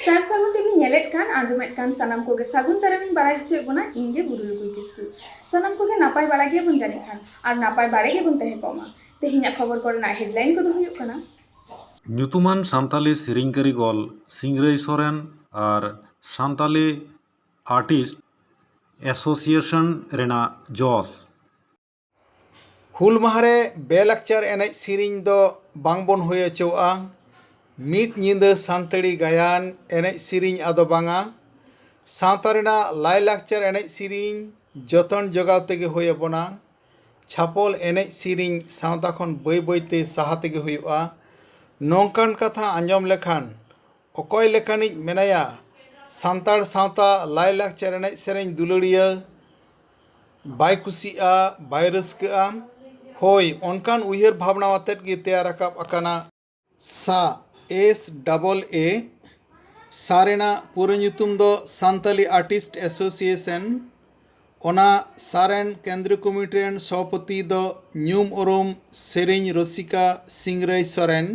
सार सागुन टीवी नेलेट कान आंजमेट कान सानाम कोगे सागुन दारामिन बाड़ाय होचोय बोना इंगे बुरुलुकुई किस्कु सानाम कोगे नापाय बाड़ा गियाबोन जानि खान आर नापाय बाड़े गियाबोन तहे कमा तेहिना खबर कोरेना हेडलाइन को दो हुयुग काना ᱧᱩᱛᱩᱢᱟᱱ ᱥᱟᱱᱛᱟᱞᱤ ᱥᱮᱨᱮᱧ ᱠᱟᱹᱨᱤᱜᱚᱞ ᱥᱤᱝᱨᱟᱹᱭ ᱥᱚᱨᱮᱱ ᱟᱨ ᱥᱟᱱᱛᱟᱞᱤ ᱟᱨᱴᱤস্ট ᱮᱥᱳᱥᱤᱭᱮᱥᱚᱱ ᱨᱮᱱᱟᱜ ᱡᱚᱥ ᱦᱩᱞ ᱢᱟᱦᱟᱨᱮ ᱵᱮᱞᱟᱠᱪᱟᱨ ᱮᱱᱮᱡ ᱥᱮᱨᱮᱧ ᱫᱚ ᱵᱟᱝᱵᱚᱱ ᱦᱩᱭ ᱦᱚᱪᱚᱣᱟᱜᱼᱟ। ᱢᱤᱫ ᱧᱤᱫᱟᱹ ᱥᱟᱱᱛᱟᱲᱤ ᱜᱟᱭᱟᱱ ᱮᱱᱮᱡ ᱥᱮᱨᱮᱧ ᱟᱫᱚ ᱵᱟᱝᱟ ᱥᱟᱶᱛᱟ ᱨᱮᱱᱟᱜ ᱞᱟᱭᱼᱞᱟᱠᱪᱟᱨ ᱮᱱᱮᱡ ᱥᱮᱨᱮᱧ ᱡᱚᱛᱚᱱ ᱡᱚᱜᱟᱣ ᱛᱮᱜᱮ ᱦᱩᱭ ᱟᱵᱚᱱᱟ। ᱪᱷᱟᱯᱚᱞ ᱮᱱᱮᱡ ᱥᱮᱨᱮᱧ ᱥᱟᱶᱛᱟ ᱠᱷᱚᱱ ᱵᱟᱹᱭ ᱵᱟᱹᱭᱛᱮ ᱥᱟᱦᱟ ᱛᱮᱜᱮ ᱦᱩᱭᱩᱜᱼᱟ। ᱱᱚᱝᱠᱟᱱ ᱠᱟᱛᱷᱟ ᱟᱸᱡᱚᱢ ᱞᱮᱠᱷᱟᱱ ᱚᱠᱚᱭ ᱞᱮᱠᱟᱱᱤᱡ ᱢᱮᱱᱟᱭᱟ ᱥᱟᱱᱛᱟᱲ ᱥᱟᱶᱛᱟ ᱞᱟᱭᱼᱞᱟᱠᱪᱟᱨ ᱮᱱᱮᱡ ᱥᱮᱨᱮᱧ ᱫᱩᱞᱟᱹᱲᱤᱭᱟᱹ ᱵᱟᱭ ᱠᱩᱥᱤᱜᱼᱟ ᱵᱟᱭ ᱨᱟᱹᱥᱠᱟᱹᱜᱼᱟ। ᱦᱳᱭ ᱚᱱᱠᱟᱱ ᱩᱭᱦᱟᱹᱨ ᱵᱷᱟᱵᱽᱱᱟ ᱟᱛᱮᱫ ᱜᱮ ᱛᱮᱭᱟᱨ ᱨᱟᱠᱟᱵ ᱟᱠᱟᱱᱟ SAA ᱥᱟ ᱨᱮᱱᱟᱜ ᱯᱩᱨᱟᱹ ᱧᱩᱛᱩᱢ ᱫᱚ ᱥᱟᱱᱛᱟᱞᱤ ᱟᱨᱴᱤস্ট ᱮᱥᱳᱥᱤᱭᱮᱥᱚᱱ। ᱚᱱᱟ ᱥᱟ ᱨᱮᱱ ᱠᱮᱱᱫᱨᱤᱭᱚ ᱠᱚᱢᱤᱴᱤ ᱨᱮᱱ ᱥᱚভাপতি ᱫᱚ ᱧᱩᱢ ᱩᱨᱩᱢ ᱥᱮᱨᱮᱧ ᱨᱚᱥᱤᱠᱟ ᱥᱤᱝᱨᱟᱹᱭ ᱥᱚᱨᱮᱱ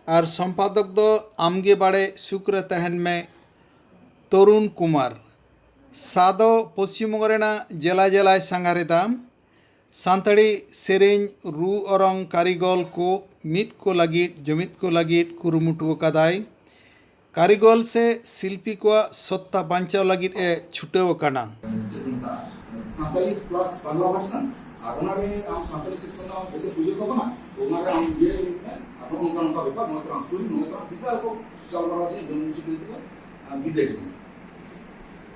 ᱟᱨ ᱥᱚᱢᱯᱟᱫᱚᱠ ᱫᱚ ᱟᱢᱜᱮ ᱵᱟᱲᱮ ᱥᱩᱠ ᱨᱮ ᱛᱟᱦᱮᱱ ᱢᱮ ᱛᱚᱨᱩণ ᱠᱩᱢᱟᱨ। ᱥᱟ ᱫᱚ ᱯᱚᱥᱪᱤᱢ ᱵᱚᱝᱜᱚ ᱨᱮᱱᱟᱜ ᱡᱮᱞᱟ ᱡᱮᱞᱟᱭ ᱥᱟᱸᱜᱷᱟᱨᱮᱫᱟ। ᱥᱟᱱᱛᱟᱲᱤ ᱥᱮᱨᱮᱧ ᱨᱩ ᱚᱨᱚᱝ ᱠᱟᱹᱨᱤᱜᱚᱞ ᱠᱚ ᱢᱤᱫ ᱠᱚ ᱞᱟᱹᱜᱤᱫ ᱡᱩᱢᱤᱫ ᱠᱚ ᱞᱟᱹᱜᱤᱫ ᱠᱩᱨᱩᱢᱩᱴᱩ ᱟᱠᱟᱫᱟᱭ। ᱠᱟᱹᱨᱤᱜᱚᱞ ᱥᱮ ᱥᱤল্ᱯᱤ ᱠᱚᱣᱟᱜ ᱥᱚᱛᱛᱟ ᱵᱟᱧᱪᱟᱣ ᱞᱟᱹᱜᱤᱫ ᱮ ᱪᱷᱩᱴᱟᱹᱣ ᱟᱠᱟᱱᱟ। सानताली प्लस बांग्ला वर्सन और ओनारे आम सानताली सेक्शन ना वैसे पूजे को बना तो ओनारे हम ये अपन उनका उनका विभाग नोए ट्रांसपोर्ट नोए ट्रांस विशाल को गलमरा दे जम्मू चिकित्सा को विदे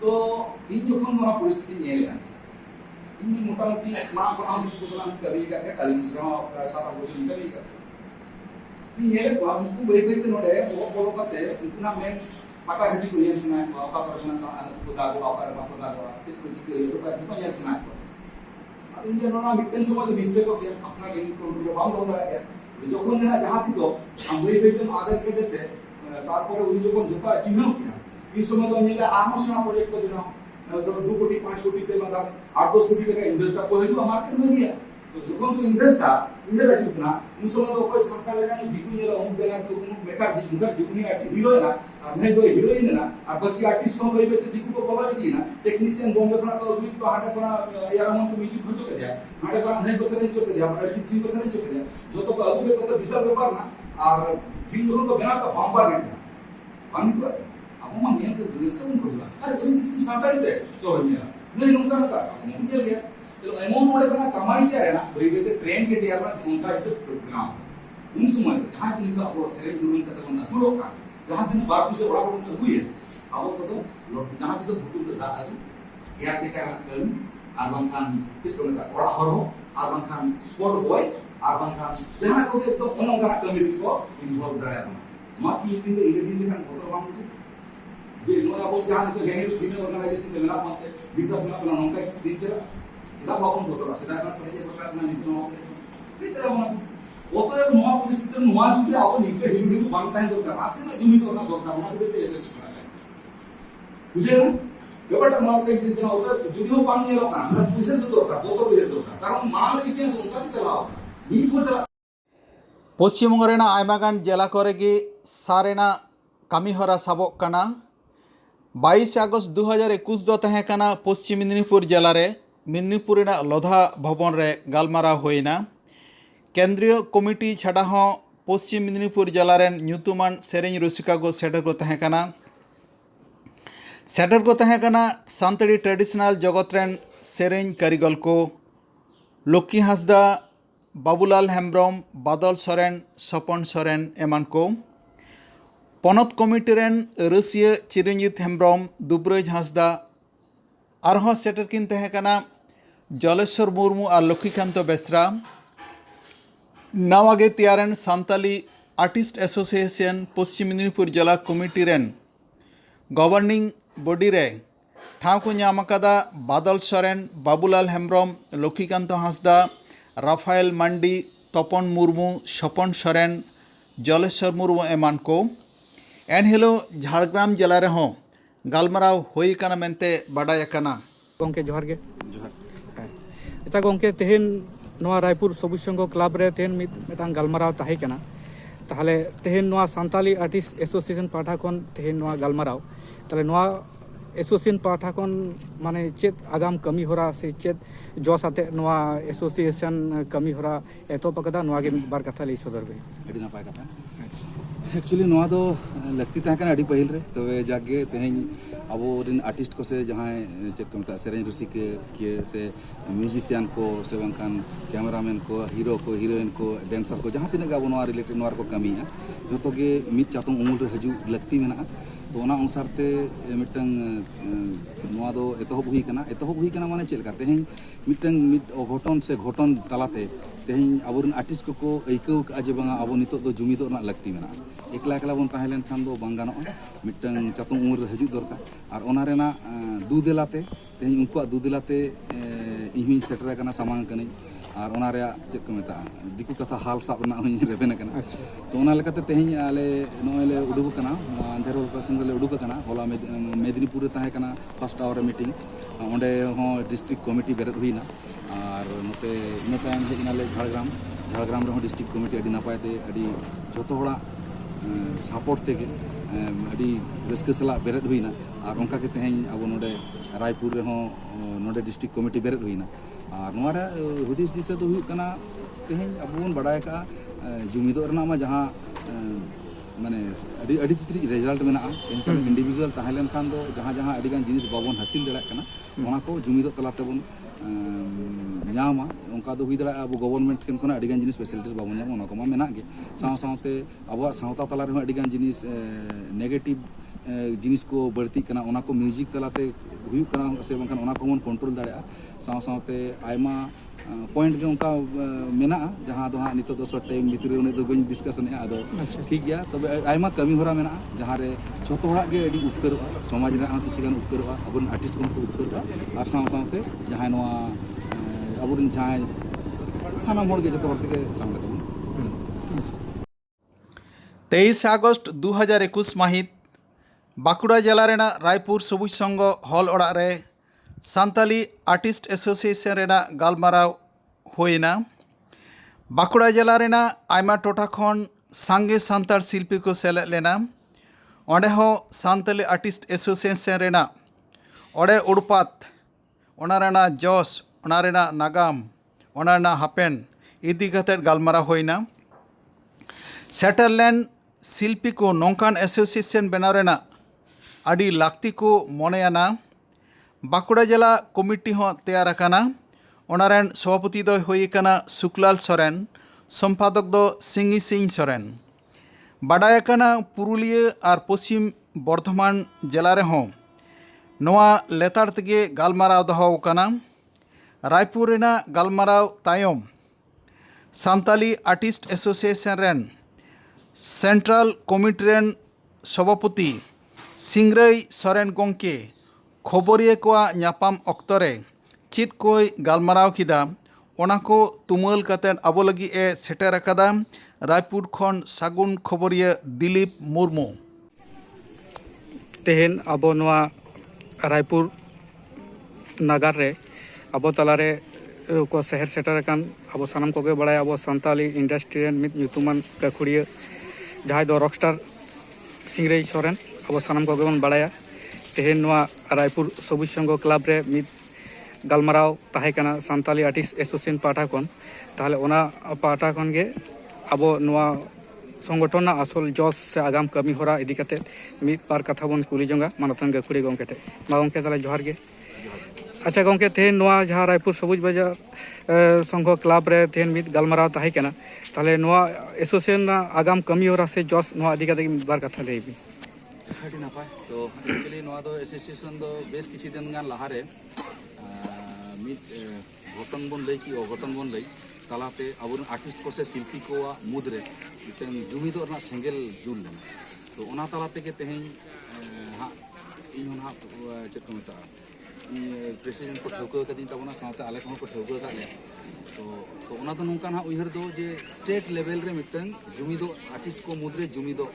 तो इन जो कौन वहाँ परिस्थिति ये है इन मोटामोटी माँ को हम कुशल कभी का काली मिश्रा सात आठ बच्चों कभी का ये तो हमको बेबे तो नोटे वो बोलो करते उनको ना मैं पता है कि कोई ऐसा नहीं है आपका करना था खुदा को आपका रब खुदा को कुछ कोई तो पर कितना ऐसा नहीं है अब इन जनों ना मिट्टन समझ मिस्टेक को अपना इन कंट्रोल बाम लोग रहा है जो कौन है जहाँ की सो हम वही बेटे आदर के देते तारपरे उन्हीं जो कौन जोता चिन्ह किया इन समय तो मिला आम से प्रोजेक्ट को बिना तो 2 कोटी 5 कोटी ते मगर 8-10 कोटी का इन्वेस्टर को है जो मार्केट में गया तो जो कौन तो इन्वेस्टर इधर आ चुका उन समय तो कोई सरकार लेना नहीं दिखू नहीं रहा बेला तो उन मेकर दिखूंगा जितनी आर्टिस्ट हीरो है ना नहीं तो हीरोइन है ना और बाकी आर्टिस्ट को भाई बेटे दिखू को बोला ही ना टेक्नीशियन बॉम्बे को ना तो अभी तो हाटे को ना यार हम को म्यूजिक खोज के दिया हाटे को नहीं बस नहीं चोक दिया अरिजीत सिंह बस नहीं चोक दिया जो तो अभी को तो विशाल व्यापार ना और फिल्म को बना का बम्बा रेट ना पानी पर अब हम ये के रिस्क में हो गया अरे कोई किसी साकारी दे तो बनिया नहीं नुकसान का हम मिल गया तो अमाउंट मोड़े का कमाई क्या है ना भाई बेटे ट्रेन के दिया ना उनका इसे प्रोग्राम उन समय जहाँ दिन का वो सेरेंज दूरन का तो नसलों का जहाँ दिन बाप से बड़ा लोग लगुई है आओ तो जहाँ से बुतुल के दादा यार के कारण कल आरबन खान चित्रों का बड़ा हरो आरबन खान स्पोर्ट बॉय आरबन खान जहाँ को के तो उन लोगों का कम्युनिटी को इन्वॉल्व कराया माँ की दिन में इधर दिन में खान फोटो मांग जे नो आपको जहाँ तो गैंग बिजनेस ऑर्गेनाइजेशन में मिला मानते बिजनेस में अपना नौका दिन चला kita bangun betul lah sedangkan kerja berkat nanti itu mau kita tidak mau waktu yang mau परिस्थिति mau juga aku nikah hidup itu bangsa yang dokter asli nak jumit orang dokter mana kita tidak sesuai sekali ujian beberapa mau kayak jenis yang orang jadi mau panggil orang nah ujian itu dokter dokter ujian dokter karena malu itu yang suka dicelau ini pun telah Paschim Banga ᱨᱮᱱᱟᱜ ᱟᱭᱢᱟ ᱜᱟᱱ ᱡᱮᱞᱟ ᱠᱚᱨᱮ ᱜᱮ ᱥᱟ ᱨᱮᱱᱟᱜ ᱠᱟᱹᱢᱤ ᱦᱚᱨᱟ ᱥᱟᱵᱚᱜ ᱠᱟᱱᱟ 22 আগস্ট 2021 ᱫᱚ ᱛᱟᱦᱮᱸ ᱠᱟᱱᱟ ᱯᱚᱥᱪᱤᱢ ᱢᱮᱫᱽᱱᱤᱯᱩᱨ ᱡᱮᱞᱟ ᱨᱮ मिदनीपुर लोधा भवन रे गालमाराव होइना केंद्रीय कमिटी छाड़ा हों पश्चिम मिदनीपुर जिला रेन ᱧᱩᱛᱩᱢᱟᱱ सेरेñ रसिका को सेटर को तहें कना सानताड़ी ट्रेडिशनल जगत रेन सेरेñ कारीगल को लक्की हांसदा बाबूलाल हेम्ब्रम बादल सोरेन सपन सोरेन एमान को पनत कमिटी रेन रसिया चिरंजीत हेम्ब्रम दुबराज हांसदा आरहों सेटर किन तहें कना जलेश्वर मुर्मू और लक्ष्मीकांत बेसरा नवागे तैयारन सानताली आर्टिस्ट एसोसिएशन पश्चिम मेदिनीपुर जिला कमिटी रेन गवर्निंग बॉडी रे ठाव को नाम अकादा बादल सोरेन बाबूलाल हेम्ब्रम लक्ष्मीकांत हांसदा राफाएल मांडी तपन मुर्मू सपन सोरेन जलेश्वर मुर्मू एमान को एनहिलो झाड़ग्राम जिला रे हों गालमाराव होई काना मेनते बाडाय काना गोंके जोहार गे अच्छा गोंके तेहन नवा रायपुर सबुज संघ क्लब रे तेहन मिटांग गालमाराव ताहे काना ताहले तेहेन नोआ सांताली आर्टिस्ट एसोसिएशन पाठा खन तेहेन नोआ गालमाराव ताहले नोआ एसोसिएशन पाठा खन माने चेत आगाम कमी होरा से चेत जॉस आते नोआ एसोसिएशन कमी होरा एतो पकदा नोआ गे बार कथा लई सदर बे अड़ी नपाय कथा एक्चुअली नोआ दो लगती तहाँ कना अड़ी पहिल रे तबे जागे तेहें अबो रिन आर्टिस्ट को से जहाँ चेक को मता सेरेन रुसी के से म्यूजिशियन को से बंकान कैमरामैन को हीरो को हीरोइन को डांसर को जहाँ तिने अबो नोआ रिलेटेड नोआ को कमी है जो तो के मित चातुम उमुल रे हजू लगती में ना तो ओना अनुसार ते मिटंग नोआ दो एतहब हुई कना माने चेल करते हैं मिटंग मिट घटन से घटन तलाते तेहें अबोरन आर्टिस्ट को ऐकौ जे बांगा अबो नितो दो जुमिदो ना लगती में ना एकला एकला बन ताहें लेन खान दो बांग गानोआ मिटंग चातुम उमुल रे हजू दरकार और ओना रेना दुदेलाते तेहें उनको दुदेलाते इहुई सेटर कना सामांग कने और ओना रे चेक को मेता दिकु कथा हाल साब ना हुई रेबेन कना तो ओना लेकाते तेहें आले नोएले उडुक कना अंधेर पर्सन ले उडुक कना होला मेदिनीपुर ताहें कना फर्स्ट आवर मीटिंग ओंडे हो डिस्ट्रिक्ट कमिटी बेरेद हुईना और नोते इन तायम हेजना ले झाड़ग्राम रे डिस्ट्रिक्ट कमिटी अड़ी नपायते अड़ी जतो होड़ा सपोर्ट तेगे अड़ी रस्क सला बेरेद हुईना और उनका के तेहें अब नोडे रायपुर रे हो नोडे डिस्ट्रिक्ट कमिटी बेरेद हुईना और नोरे हुदिस दिसे दो हुई कना तेहें अब बन बड़ाय का जुमिदो रना मा जहां माने अड़ी अड़ी तित्री रिजल्ट मेना इनकम इंडिविजुअल ताहेलन खान दो जहां जहां अड़ी गान जिनिस बाबन हासिल दड़ा कना ओना को जुमिदो तलाते बन ᱧᱟᱢᱟ ᱚᱱᱠᱟ ᱫᱚ ᱦᱩᱭ ᱫᱟᱲᱮᱭᱟᱜᱼᱟ ᱟᱵᱚ ᱜᱚᱵᱷᱚᱨᱱᱢᱮᱱᱴ ᱴᱷᱮᱱ ᱠᱷᱚᱱᱟᱜ ᱟᱹᱰᱤᱜᱟᱱ ᱡᱤᱱᱤᱥ ᱯᱷᱮᱥᱤᱞᱤᱴᱤᱥ ᱵᱟᱵᱚᱱ ᱧᱟᱢᱟ ᱚᱱᱟ ᱠᱚᱢᱟ ᱢᱮᱱᱟᱜ ᱜᱮ ᱥᱟᱶᱛᱮ ᱟᱵᱚᱣᱟᱜ ᱥᱟᱶᱛᱟ ᱛᱟᱞᱟ ᱨᱮᱦᱚᱸ ᱟᱹᱰᱤᱜᱟन जिनिस नेगेटिव जिनिस को बढ़ती कना ओना को म्यूजिक तलाते हुयुग कना से बंखान ओना को मन कंट्रोल दाड़ेया साथे आयमा पॉइंट के उनका मेना जहाँ दो हाँ नितो दो शॉर्ट टाइम भीतर उन्हें दो बन डिस्कशन है आदो ठीक गया तब आयमा कमी होरा मेना जहाँ रे छोटो हड़ा के अड़ी उपकरवा समाज रे आं किछि गान उपकरवा अबन आर्टिस्ट को उपकरवा और साथे जहाँ नोआ अबन जहाँ सानाम होड़ के जतो बर्ती के सामने तबन 23 আগস্ট 2021 माहित बाकुड़ा जिला रेना रायपुर सबुज संघ हॉल ओड़ा रे सान्ताली आर्टिस्ट एसोसिएशन रेना गालमाराव होइना बाकुड़ा जिला रेना आयमा टोठा खन सांगे सांतार शिल्पी को सेलेद लेना ओंडे हो सान्ताली आर्टिस्ट एसोसिएशन रेना ओडे उड़पात ओना रेना जॉस ओना रेना नागाम ओना रेना हापेन इदी कते गालमाराव होइना सेटरलैंड शिल्पी को नौकान एसोसिएशन बनाव रेना अड़ी लाक्ति को मोनेयाना बाकुड़ा जिला कमिटी हो तैयार आकाना ओनारेन सभापति दो होई काना सुकलाल सोरेन सम्पादक दो सिंगी सिंह सोरेन बाडाय काना पुरुलिया और पश्चिम बर्धमान जिला रे हो नोआ लेतार तेगे गालमाराव दहो काना रायपुर रेना गालमाराव तायम सान्ताली आर्टिस्ट एसोसिएशन रेन सेंट्रल कमिटी रेन सभापति सिंगरई सोरेन गोंके खबरिया को नापाम अक्तरे चित कोई गालमाराव किदा ओना को तुमल कतेन अबो लगी ए सेटर अकादा रायपुर खन सागुन खबरिया दिलीप मुर्मू तेहेन अबो नोआ रायपुर नगर रे अबो तलारे को शहर सेटर अकान अबो सानाम कोगे बड़ाय अबो सान्ताली इंडस्ट्री रेन मित ᱧᱩᱛᱩᱢᱟᱱ गाखुड़िया जहाँ दो रॉकस्टार सिंगरई सोरेन अबो सानाम कोगे बन बड़ाया तेहेन नोआ रायपुर सबुज संघ क्लब रे मित गालमाराव ताहे काना सान्ताली आर्टिस्ट एसोसिएशन पाठा खन ताहले ओना पाठा खन गे अबो नोआ संगठन आसल जस से आगाम कमी होरा इदी कते मित बार कथा बन कुली जंगा मानतन गाखुड़ी गोंके टे मा गोंके ताले जोहार गे अच्छा गोंके तेहेन नोआ जहाँ रायपुर सबुज बाजार संघ क्लब रे तेहेन मित गालमाराव ताहे काना ताहले नोआ एसोसिएशन आगाम कमी होरा से जस नोआ इदी कते बार कथा लेबी अड़ी नपाय तो एक्चुअली नोआ दो एसोसिएशन दो बेस किछि दिन गान लाहारे मित घटन बन लई कि अघटन बन लई तालाते अब आर्टिस्ट को से शिल्पी को मुद्रे मिटन जुमिदो रना सेंगेल जुल लेना तो ओना तालाते के तेहें हाँ इन हा चेक को मेता प्रेसिडेंट को ठौका कदिन तबना साथे आले को ठौका का ले तो ओना तो नोंकान हा उइहर दो जे स्टेट लेवल रे मिटन जुमिदो आर्टिस्ट को मुद्रे जुमिदो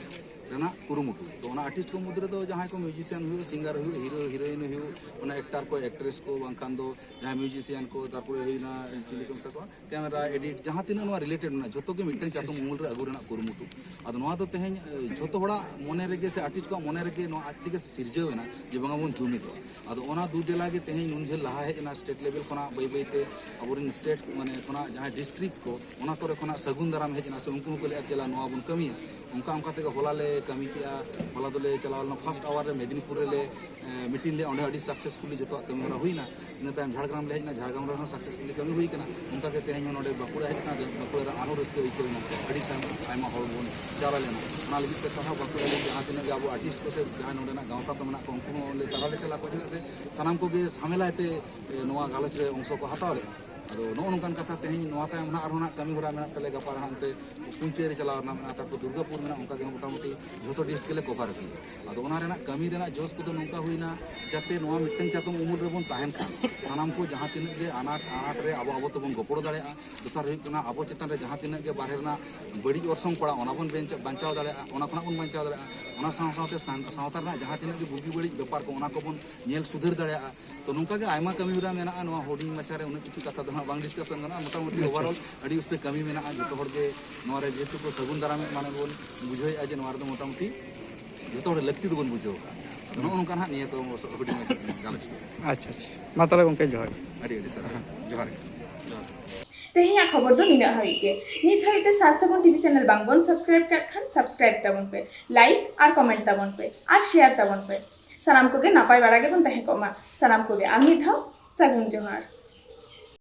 ᱨᱮᱱᱟᱜ ᱠᱩᱨᱩᱢᱩᱴᱩ ᱛᱚ ᱚᱱᱟ आर्टिस्ट को मुद्रे दो जहां को म्यूजिशियन हुई सिंगर हुई हीरो हीरोइन हुई उना एक्टर को एक्ट्रेस को बांखान दो जहां म्यूजिशियन को तारपुरे हुईना चिली को तक कैमरा एडिट जहां तीन नवा रिलेटेड ना जतो के मिटन चातो मूल रे अगु रेना कुरुमुटु अद नवा दो तेहें जतो हड़ा मने रेगे से आर्टिस्ट को मने रेगे नवा आति के सिरजेवेना जे बंगा बोन जुमिद अद ओना दु देला गे तेहें नुन झे लहा है ना स्टेट लेवल खना बई बईते अबोरिन स्टेट माने खना जहां डिस्ट्रिक्ट को ओना करे खना सगुन दाराम हेजना से उनको को ले चला नवा बुन कमिया उनका उनका ते होला ले कमी किया होला दले चलावल फर्स्ट आवर रे मेदिनीपुर रे मीटिंग ले ओंडे अडी सक्सेसफुली जतो कमी होना हुईना इन ताम झाड़ग्राम ले हेजना झाड़ग्राम रे सक्सेसफुली कमी हुई कना उनका के तेहें नोडे बाकुड़ा हेजना बाकुड़ा रे आनो रस्के इकेना अडी साम आयमा हॉल बोन चाला लेना ना लगी के साहा बाकुड़ा ले जहां तिना के अब आर्टिस्ट को से जहां नोडे ना गांवता तो मना को उनको ले सारा ले चला को जदा से सनाम को गे सामेलाते नोवा गालच रे अंश को हताव ले अदो नो नोंकान कथा तेहें नोवा ताम ना आरो ना कमी होरा मेना तले गपा हानते पुंचे रे चलाव ना मेना तारपो दुर्गापुर मेना उनका के मोटामुटी जोतो डिस्ट्रिक्ट के ले कवर की अदो ओना रेना कमी रेना जोश को नोंका हुईना जाते नोवा मिटन चातम उमुर रे बोन ताहेन खान सानाम को जहां तिना के अनाट रे अब तो बोन गोपड़ दाड़े दोसर हुई कना अब चेतन रे जहां तिना के बाहर ना बड़ी ओरसंग पड़ा ओना बोन बंचाव दाड़े ओना खना बोन बंचाव दाड़े ओना सावते सावता ना जहां तिना के बुगी बड़ी व्यापार को ओना को बोन नेल सुधर दाड़े तो नोंका के आयमा कमी होरा मेना नोवा होडिंग मछा रे उन किछु कथा दना बांग डिस्कशन गना मोटामुटी ओवरऑल अडी उस्ते कमी मेना जतो हर के नोवा रे जेतु को सगुन दाराम माने बोन बुझोय आज नोवा रे मोटामुटी जतो हर लगती दोबन बुझो का नो नोंका ना निया को होडिंग गालच अच्छा मा ताले गंके जोहार अडी अडी सर जोहार तेहें खबर दो निना हाई के नित हाईते सारसागुन टीवी चैनल बांगबन सब्सक्राइब कर खान सब्सक्राइब तबन पे लाइक और कमेंट तबन पे और शेयर तबन पे सनाम को गे नापाय बाड़ा गे बन तहें कोमा सनाम को गे आमी थाव सगुन जोहार।